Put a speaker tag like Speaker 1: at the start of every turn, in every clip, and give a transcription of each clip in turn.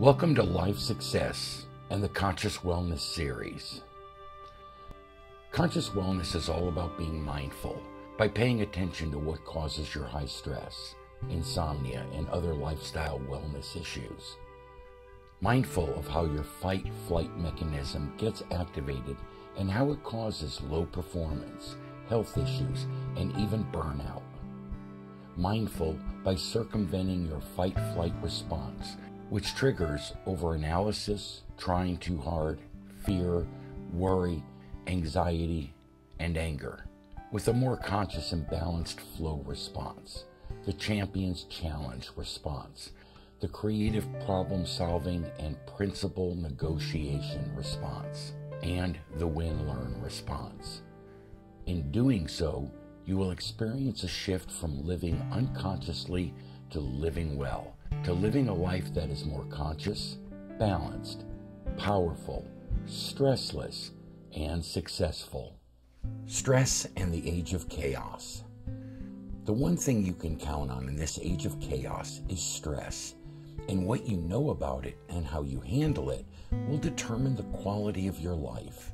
Speaker 1: Welcome to Life Success and the Conscious Wellness series. Conscious wellness is all about being mindful by paying attention to what causes your high stress, insomnia, and other lifestyle wellness issues. Mindful of how your fight-flight mechanism gets activated and how it causes low performance, health issues, and even burnout. Mindful by circumventing your fight-flight response, which triggers overanalysis, trying too hard, fear, worry, anxiety, and anger, with a more conscious and balanced flow response, the champion's challenge response, the creative problem-solving and principle negotiation response, and the win-learn response. In doing so, you will experience a shift from living unconsciously to living well, to living a life that is more conscious, balanced, powerful, stressless, and successful. Stress and the age of chaos. The one thing you can count on in this age of chaos is stress, and what you know about it and how you handle it will determine the quality of your life.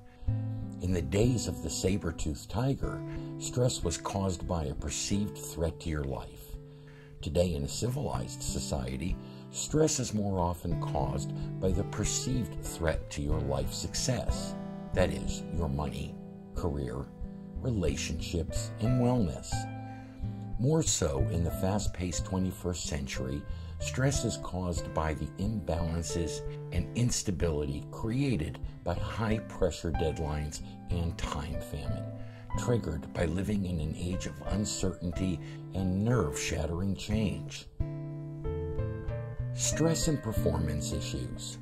Speaker 1: In the days of the saber-toothed tiger, stress was caused by a perceived threat to your life. Today, in a civilized society, stress is more often caused by the perceived threat to your life success. That is, your money, career, relationships, and wellness. More so, in the fast-paced 21st century, stress is caused by the imbalances and instability created by high-pressure deadlines and time famine, triggered by living in an age of uncertainty and nerve-shattering change. Stress and performance issues.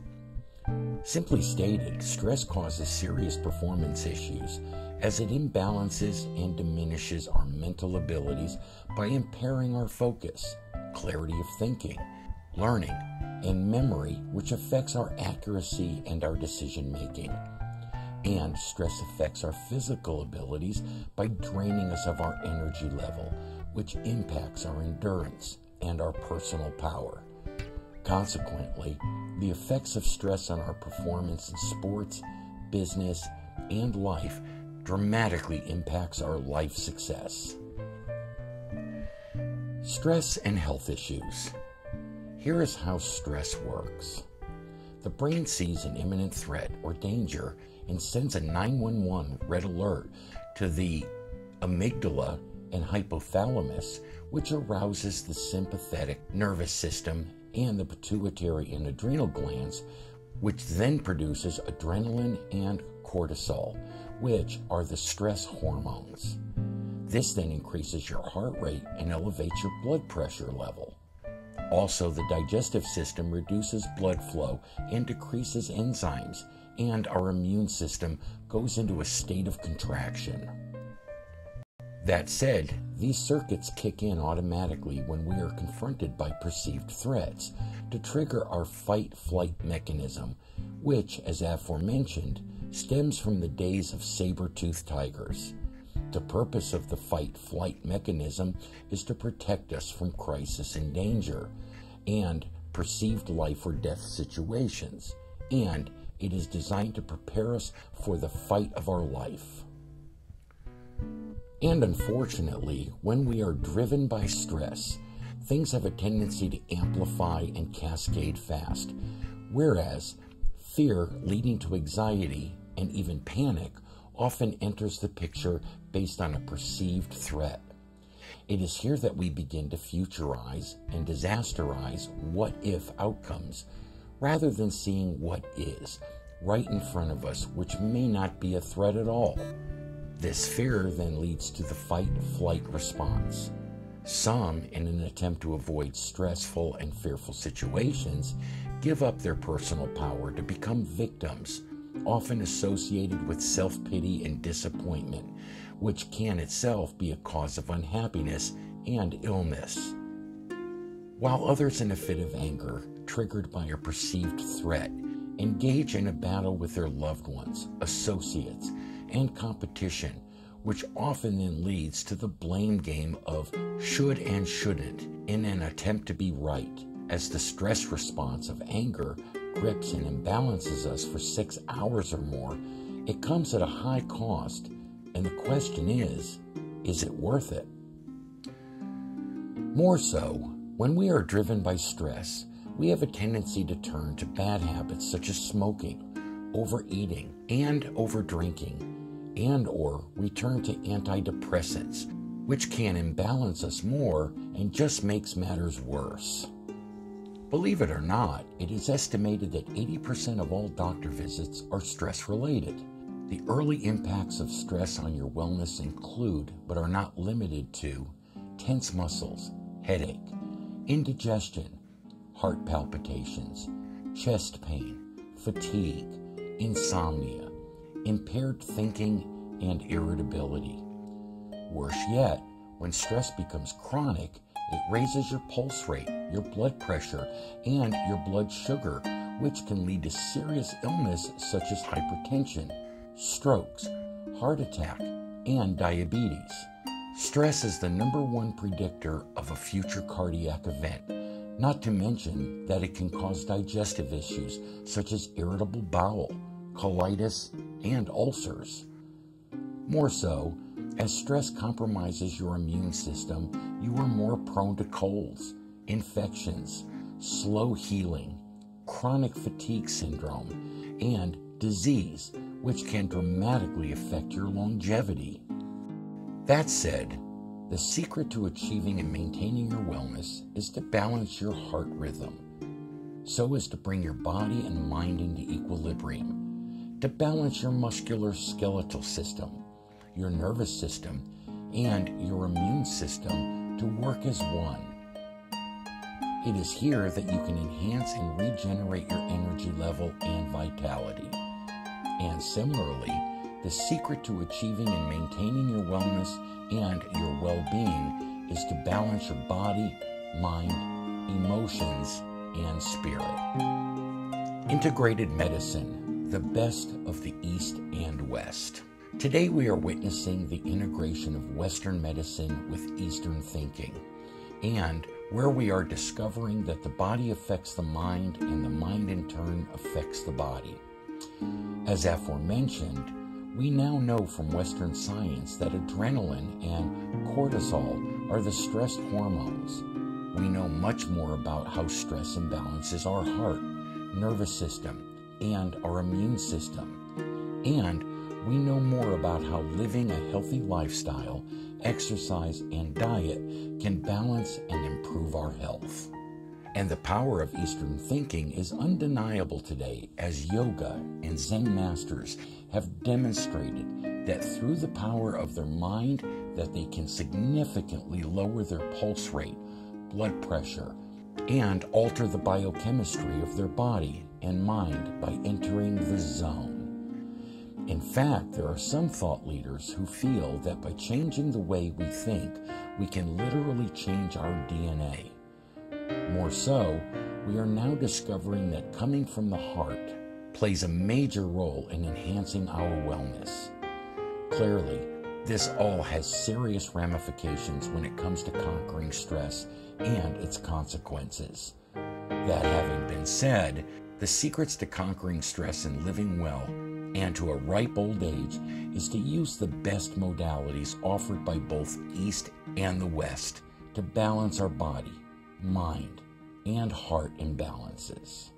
Speaker 1: Simply stated, stress causes serious performance issues as it imbalances and diminishes our mental abilities by impairing our focus, clarity of thinking, learning, and memory, which affects our accuracy and our decision-making. And stress affects our physical abilities by draining us of our energy level, which impacts our endurance and our personal power. Consequently, the effects of stress on our performance in sports, business, and life dramatically impacts our life success. Stress and health issues. Here is how stress works. The brain sees an imminent threat or danger and sends a 911 red alert to the amygdala and hypothalamus, which arouses the sympathetic nervous system and the pituitary and adrenal glands, which then produces adrenaline and cortisol, which are the stress hormones. This then increases your heart rate and elevates your blood pressure level. Also, the digestive system reduces blood flow and decreases enzymes, and our immune system goes into a state of contraction. That said, these circuits kick in automatically when we are confronted by perceived threats to trigger our fight-flight mechanism, which, as aforementioned, stems from the days of saber-toothed tigers. The purpose of the fight-flight mechanism is to protect us from crisis and danger, and perceived life or death situations, and it is designed to prepare us for the fight of our life. And unfortunately, when we are driven by stress, things have a tendency to amplify and cascade fast, whereas fear leading to anxiety and even panic often enters the picture based on a perceived threat. It is here that we begin to futurize and disasterize what-if outcomes, rather than seeing what is right in front of us, which may not be a threat at all. This fear then leads to the fight-flight response. Some, in an attempt to avoid stressful and fearful situations, give up their personal power to become victims, often associated with self-pity and disappointment, which can itself be a cause of unhappiness and illness. While others, in a fit of anger, triggered by a perceived threat, engage in a battle with their loved ones, associates, and competition, which often then leads to the blame game of should and shouldn't in an attempt to be right, As the stress response of anger grips and imbalances us for 6 hours or more, it comes at a high cost, and the question is it worth it? More so, when we are driven by stress, we have a tendency to turn to bad habits such as smoking, overeating, and overdrinking, and/or return to antidepressants, which can imbalance us more and just makes matters worse. Believe it or not, it is estimated that 80% of all doctor visits are stress-related. The early impacts of stress on your wellness include, but are not limited to, tense muscles, headache, indigestion, heart palpitations, chest pain, fatigue, insomnia, impaired thinking, and irritability. Worse yet, when stress becomes chronic, it raises your pulse rate, your blood pressure, and your blood sugar, which can lead to serious illness such as hypertension, strokes, heart attack, and diabetes. Stress is the #1 predictor of a future cardiac event, not to mention that it can cause digestive issues such as irritable bowel, colitis, and ulcers. More so, as stress compromises your immune system, you are more prone to colds, infections, slow healing, chronic fatigue syndrome, and disease, which can dramatically affect your longevity. That said, the secret to achieving and maintaining your wellness is to balance your heart rhythm, so as to bring your body and mind into equilibrium, to balance your musculoskeletal system, your nervous system, and your immune system to work as one. It is here that you can enhance and regenerate your energy level and vitality. And similarly, the secret to achieving and maintaining your wellness and your well-being is to balance your body, mind, emotions, and spirit. Integrated medicine, the best of the East and West. Today we are witnessing the integration of Western medicine with Eastern thinking, and where we are discovering that the body affects the mind and the mind in turn affects the body. As aforementioned, we now know from Western science that adrenaline and cortisol are the stress hormones. We know much more about how stress imbalances our heart, nervous system, and our immune system. And we know more about how living a healthy lifestyle, exercise, and diet can balance and improve our health. And the power of Eastern thinking is undeniable today, as yoga and Zen masters have demonstrated that through the power of their mind that they can significantly lower their pulse rate, blood pressure, and alter the biochemistry of their body and mind by entering the zone. In fact, there are some thought leaders who feel that by changing the way we think, we can literally change our DNA. More so, we are now discovering that coming from the heart plays a major role in enhancing our wellness. Clearly, this all has serious ramifications when it comes to conquering stress and its consequences. That having been said, the secrets to conquering stress and living well and to a ripe old age is to use the best modalities offered by both East and the West to balance our body, mind, and heart imbalances.